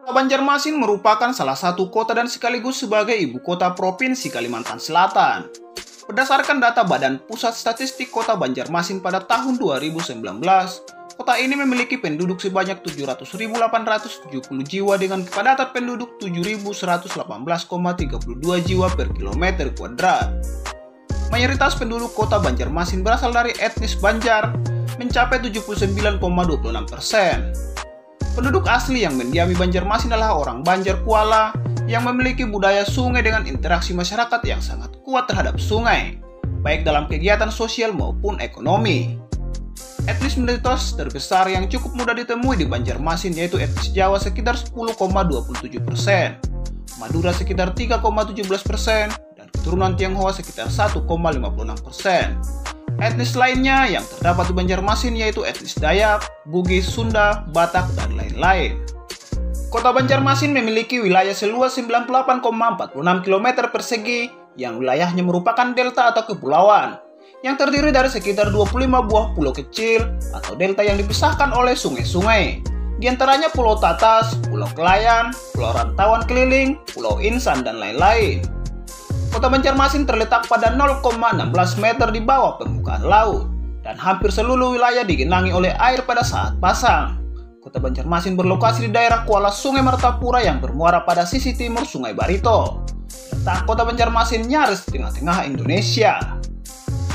Kota Banjarmasin merupakan salah satu kota dan sekaligus sebagai ibu kota Provinsi Kalimantan Selatan. Berdasarkan data Badan Pusat Statistik Kota Banjarmasin pada tahun 2019, kota ini memiliki penduduk sebanyak 700.870 jiwa dengan kepadatan penduduk 7.118,32 jiwa per kilometer kuadrat. Mayoritas penduduk kota Banjarmasin berasal dari etnis Banjar, mencapai 79,26%. Penduduk asli yang mendiami Banjarmasin adalah orang Banjar Kuala yang memiliki budaya sungai dengan interaksi masyarakat yang sangat kuat terhadap sungai, baik dalam kegiatan sosial maupun ekonomi. Etnis minoritas terbesar yang cukup mudah ditemui di Banjarmasin yaitu etnis Jawa sekitar 10,27%, Madura sekitar 3,17%, dan keturunan Tionghoa sekitar 1,56%. Etnis lainnya yang terdapat di Banjarmasin yaitu etnis Dayak, Bugis, Sunda, Batak, dan lain-lain. Kota Banjarmasin memiliki wilayah seluas 98,46 km persegi yang wilayahnya merupakan delta atau kepulauan yang terdiri dari sekitar 25 buah pulau kecil atau delta yang dipisahkan oleh sungai-sungai. Di antaranya Pulau Tatas, Pulau Kelayan, Pulau Rantauan Keliling, Pulau Insan, dan lain-lain. Kota Banjarmasin terletak pada 0,16 meter di bawah permukaan laut dan hampir seluruh wilayah digenangi oleh air pada saat pasang. Kota Banjarmasin berlokasi di daerah kuala Sungai Martapura yang bermuara pada sisi timur Sungai Barito. Letak Kota Banjarmasin nyaris di tengah-tengah Indonesia.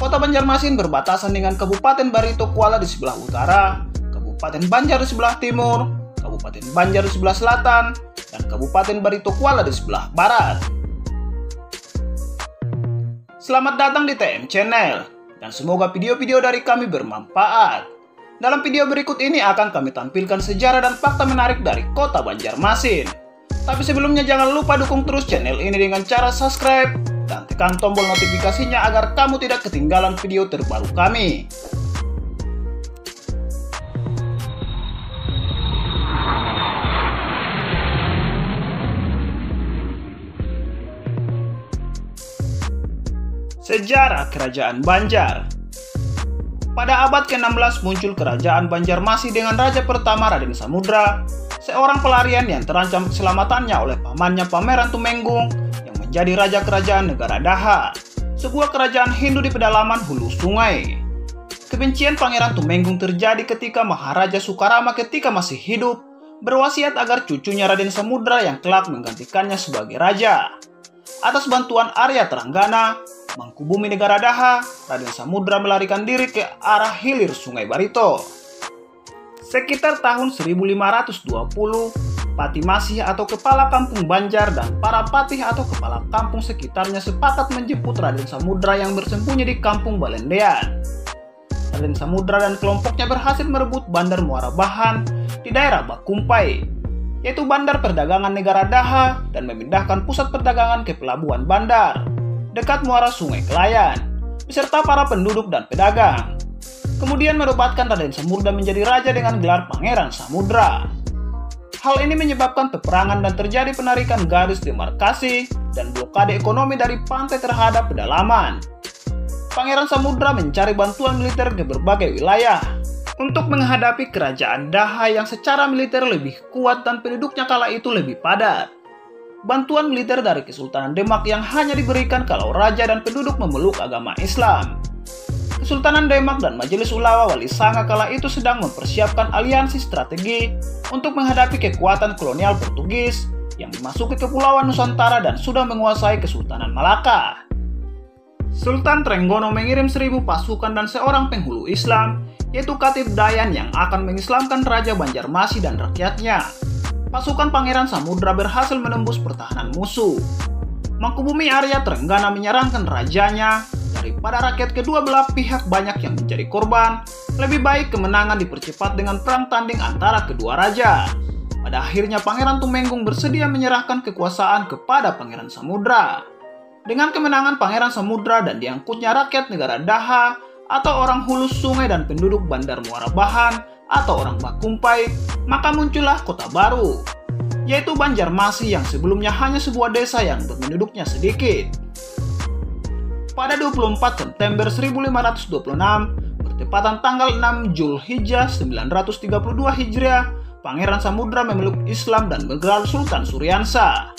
Kota Banjarmasin berbatasan dengan Kabupaten Barito Kuala di sebelah utara, Kabupaten Banjar di sebelah timur, Kabupaten Banjar di sebelah selatan, dan Kabupaten Barito Kuala di sebelah barat. Selamat datang di TM Channel, dan semoga video-video dari kami bermanfaat. Dalam video berikut ini akan kami tampilkan sejarah dan fakta menarik dari Kota Banjarmasin. Tapi sebelumnya jangan lupa dukung terus channel ini dengan cara subscribe dan tekan tombol notifikasinya agar kamu tidak ketinggalan video terbaru kami. Sejarah Kerajaan Banjar. Pada abad ke-16 muncul Kerajaan Banjarmasin dengan Raja pertama Raden Samudra, seorang pelarian yang terancam keselamatannya oleh pamannya Pangeran Tumenggung yang menjadi Raja Kerajaan Negara Daha, sebuah kerajaan Hindu di pedalaman hulu sungai. Kebencian Pangeran Tumenggung terjadi ketika Maharaja Sukarama ketika masih hidup berwasiat agar cucunya Raden Samudra yang kelak menggantikannya sebagai raja. Atas bantuan Arya Tranggana, Mangkubumi Negara Daha, Raden Samudra melarikan diri ke arah hilir Sungai Barito. Sekitar tahun 1520, Pati Masih atau Kepala Kampung Banjar dan para patih atau kepala kampung sekitarnya sepakat menjemput Raden Samudra yang bersembunyi di Kampung Balendean. Raden Samudra dan kelompoknya berhasil merebut Bandar Muara Bahan di daerah Bakumpai, yaitu bandar perdagangan negara Daha, dan memindahkan pusat perdagangan ke Pelabuhan Bandar dekat muara Sungai Kelayan, beserta para penduduk dan pedagang. Kemudian menobatkan Raden Samudra menjadi raja dengan gelar Pangeran Samudra. Hal ini menyebabkan peperangan dan terjadi penarikan garis demarkasi dan blokade ekonomi dari pantai terhadap pedalaman. Pangeran Samudra mencari bantuan militer ke berbagai wilayah untuk menghadapi kerajaan Daha yang secara militer lebih kuat dan penduduknya kala itu lebih padat. Bantuan militer dari Kesultanan Demak yang hanya diberikan kalau raja dan penduduk memeluk agama Islam. Kesultanan Demak dan Majelis Ulama Wali Sanga kala itu sedang mempersiapkan aliansi strategi untuk menghadapi kekuatan kolonial Portugis yang memasuki Kepulauan Nusantara dan sudah menguasai Kesultanan Malaka. Sultan Trenggono mengirim 1.000 pasukan dan seorang penghulu Islam, yaitu Khatib Dayan yang akan mengislamkan Raja Banjarmasin dan rakyatnya. Pasukan Pangeran Samudra berhasil menembus pertahanan musuh. Mangkubumi Arya Trenggana menyarankan rajanya, daripada rakyat kedua belah pihak banyak yang menjadi korban, lebih baik kemenangan dipercepat dengan perang tanding antara kedua raja. Pada akhirnya Pangeran Tumenggung bersedia menyerahkan kekuasaan kepada Pangeran Samudra. Dengan kemenangan Pangeran Samudra dan diangkutnya rakyat negara Daha atau orang hulu sungai dan penduduk Bandar Muara Bahan atau orang Bakumpai, maka muncullah kota baru, yaitu Banjarmasin yang sebelumnya hanya sebuah desa yang penduduknya sedikit. Pada 24 September 1526, bertepatan tanggal 6 Zulhijjah 932 Hijriah, Pangeran Samudra memeluk Islam dan bergelar Sultan Suryansa.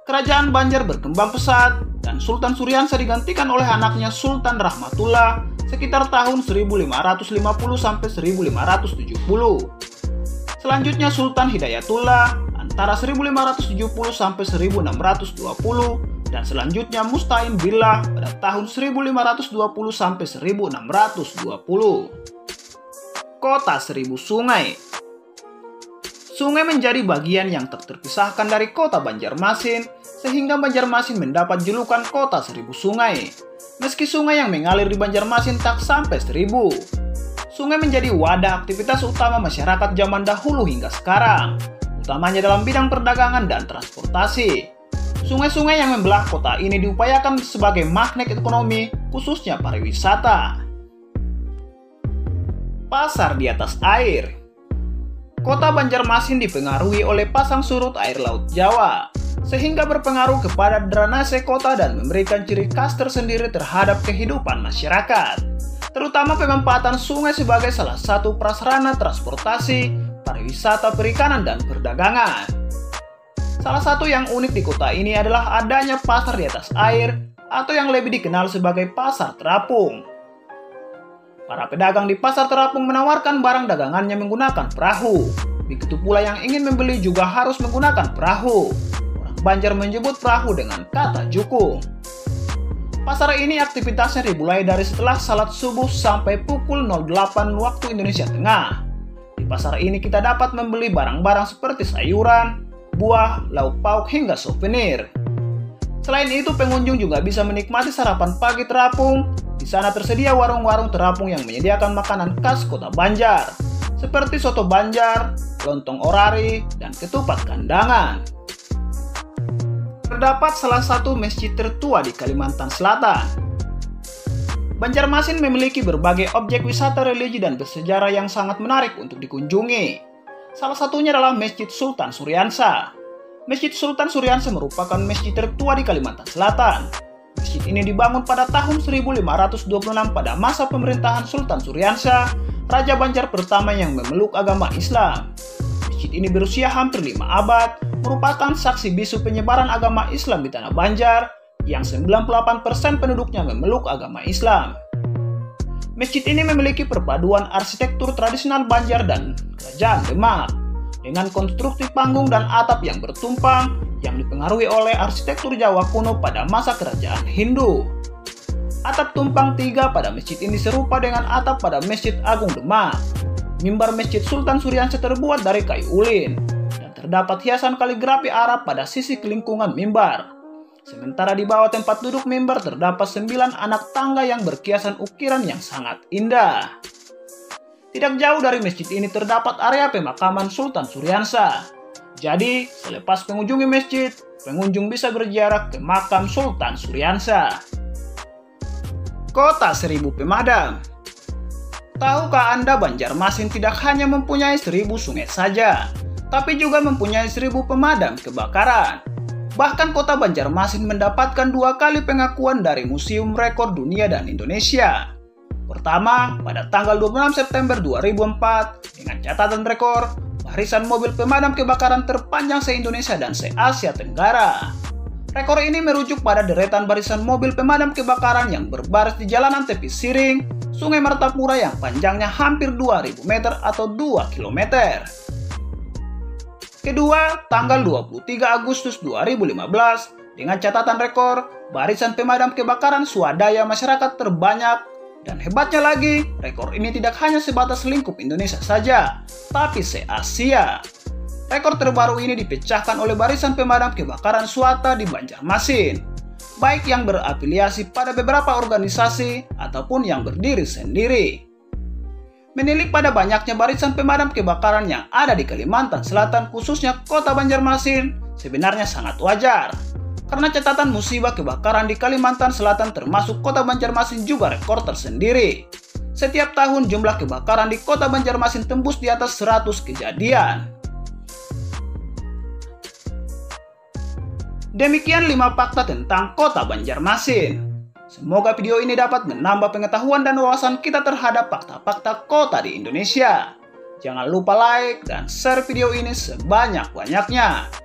Kerajaan Banjar berkembang pesat dan Sultan Suryansa digantikan oleh anaknya Sultan Rahmatullah sekitar tahun 1550 sampai 1570. Selanjutnya Sultan Hidayatullah antara 1570 sampai 1620 dan selanjutnya Musta'in Billah pada tahun 1520 sampai 1620. Kota Seribu Sungai. Sungai menjadi bagian yang tak terpisahkan dari kota Banjarmasin, sehingga Banjarmasin mendapat julukan Kota Seribu Sungai. Meski sungai yang mengalir di Banjarmasin tak sampai 1000. Sungai menjadi wadah aktivitas utama masyarakat zaman dahulu hingga sekarang, utamanya dalam bidang perdagangan dan transportasi. Sungai-sungai yang membelah kota ini diupayakan sebagai magnet ekonomi, khususnya pariwisata. Pasar di atas air. Kota Banjarmasin dipengaruhi oleh pasang surut air Laut Jawa, sehingga berpengaruh kepada drainase kota dan memberikan ciri khas tersendiri terhadap kehidupan masyarakat, terutama pemanfaatan sungai sebagai salah satu prasarana transportasi, pariwisata, perikanan, dan perdagangan. Salah satu yang unik di kota ini adalah adanya pasar di atas air atau yang lebih dikenal sebagai pasar terapung. Para pedagang di pasar terapung menawarkan barang dagangannya menggunakan perahu. Begitu pula yang ingin membeli juga harus menggunakan perahu. Orang Banjar menyebut perahu dengan kata jukung. Pasar ini aktivitasnya dimulai dari setelah salat subuh sampai pukul 08 waktu Indonesia Tengah. Di pasar ini kita dapat membeli barang-barang seperti sayuran, buah, lauk pauk hingga souvenir. Selain itu, pengunjung juga bisa menikmati sarapan pagi terapung. Di sana tersedia warung-warung terapung yang menyediakan makanan khas kota Banjar, seperti soto Banjar, lontong orari, dan ketupat kandangan. Terdapat salah satu masjid tertua di Kalimantan Selatan. Banjarmasin memiliki berbagai objek wisata religi dan bersejarah yang sangat menarik untuk dikunjungi. Salah satunya adalah Masjid Sultan Suryansa. Masjid Sultan Suryansa merupakan masjid tertua di Kalimantan Selatan. Masjid ini dibangun pada tahun 1526 pada masa pemerintahan Sultan Suryansa, Raja Banjar pertama yang memeluk agama Islam. Masjid ini berusia hampir 5 abad, merupakan saksi bisu penyebaran agama Islam di tanah Banjar, yang 98% penduduknya memeluk agama Islam. Masjid ini memiliki perpaduan arsitektur tradisional Banjar dan kerajaan Demak, dengan konstruksi panggung dan atap yang bertumpang, yang dipengaruhi oleh arsitektur Jawa kuno pada masa kerajaan Hindu. Atap tumpang 3 pada masjid ini serupa dengan atap pada Masjid Agung Demak. Mimbar Masjid Sultan Suryansa terbuat dari kayu ulin, dan terdapat hiasan kaligrafi Arab pada sisi kelingkungan mimbar. Sementara di bawah tempat duduk mimbar terdapat 9 anak tangga yang berkiasan ukiran yang sangat indah. Tidak jauh dari masjid ini terdapat area pemakaman Sultan Suryansa. Jadi, selepas mengunjungi masjid, pengunjung bisa berziarah ke makam Sultan Suryansa. Kota Seribu Pemadam. Tahukah Anda Banjarmasin tidak hanya mempunyai 1000 sungai saja, tapi juga mempunyai 1000 pemadam kebakaran. Bahkan kota Banjarmasin mendapatkan 2 kali pengakuan dari Museum Rekor Dunia dan Indonesia. Pertama, pada tanggal 26 September 2004 dengan catatan rekor barisan mobil pemadam kebakaran terpanjang se-Indonesia dan se-Asia Tenggara. Rekor ini merujuk pada deretan barisan mobil pemadam kebakaran yang berbaris di jalanan tepi Siring, Sungai Martapura yang panjangnya hampir 2000 meter atau 2 km. Kedua, tanggal 23 Agustus 2015 dengan catatan rekor barisan pemadam kebakaran swadaya masyarakat terbanyak. Dan hebatnya lagi, rekor ini tidak hanya sebatas lingkup Indonesia saja, tapi se-Asia. Rekor terbaru ini dipecahkan oleh barisan pemadam kebakaran swasta di Banjarmasin, baik yang berafiliasi pada beberapa organisasi ataupun yang berdiri sendiri. Menilik pada banyaknya barisan pemadam kebakaran yang ada di Kalimantan Selatan, khususnya kota Banjarmasin, sebenarnya sangat wajar. Karena catatan musibah kebakaran di Kalimantan Selatan termasuk kota Banjarmasin juga rekor tersendiri. Setiap tahun jumlah kebakaran di kota Banjarmasin tembus di atas 100 kejadian. Demikian 5 fakta tentang kota Banjarmasin. Semoga video ini dapat menambah pengetahuan dan wawasan kita terhadap fakta-fakta kota di Indonesia. Jangan lupa like dan share video ini sebanyak-banyaknya.